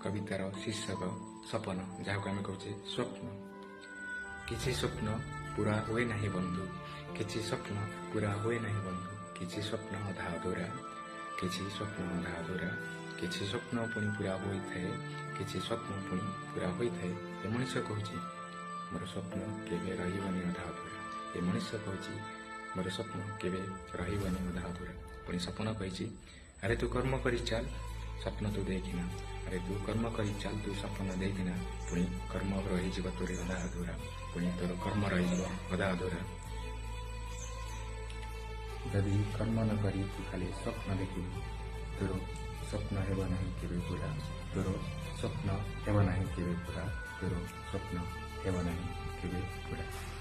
କବିତାର ଶୀର୍ଷକ ସପନ, ଯାହାକୁ ଆମେ କହୁଛେ ସ୍ୱପ୍ନ। କିଛି ସ୍ୱପ୍ନ ପୁରା ହୁଏ ନାହିଁ ବନ୍ଧୁ, କିଛି ସ୍ୱପ୍ନ ପୁରା ହୁଏ ନାହିଁ ବନ୍ଧୁ, କିଛି ସ୍ୱପ୍ନ ଅଧା ଅଧୁରା, କିଛି ସ୍ୱପ୍ନ ଅଧା ଅଧୁରା, କିଛି ସ୍ୱପ୍ନ ପୁଣି ପୁରା ହୋଇଥାଏ, କିଛି ସ୍ୱପ୍ନ ପୁଣି ପୁରା ହୋଇଥାଏ। ଏ ମଣିଷ କହୁଛି ମୋର ସ୍ୱପ୍ନ କେବେ ରହିବନି ଅଧା ଅଧୁରା, ଏ ମଣିଷ କହୁଛି ମୋର ସ୍ୱପ୍ନ କେବେ ରହିବନି ଅଧା ଅଧୁରା। ପୁଣି ସପନ କହିଛି ଆରେ ତୁ କର୍ମ କରି ଚାଲ, ସ୍ୱପ୍ନ ତୁ ଦେଖିନା, ଆରେ ତୁ କର୍ମ କରି ଚାଲ, ତୁ ସ୍ୱପ୍ନ ଦେଖିନା, ପୁଣି କର୍ମ ରହିଯିବ ତୋର ଅଧା ଅଧୁରା, ପୁଣି ତୋର କର୍ମ ରହିଯିବ ଅଧା ଅଧୁରା। ଯଦି କର୍ମ ନ କରି ତୁ ଖାଲି ସ୍ୱପ୍ନ ଦେଖିବୁ, ତୋର ସ୍ୱପ୍ନ ହେବ ନାହିଁ କେବେ ପୁରା, ତୋର ସ୍ୱପ୍ନ ହେବ ନାହିଁ କେବେ ପୁରା, ତୋର ସ୍ୱପ୍ନ ହେବ ନାହିଁ କେବେ ପୁରା।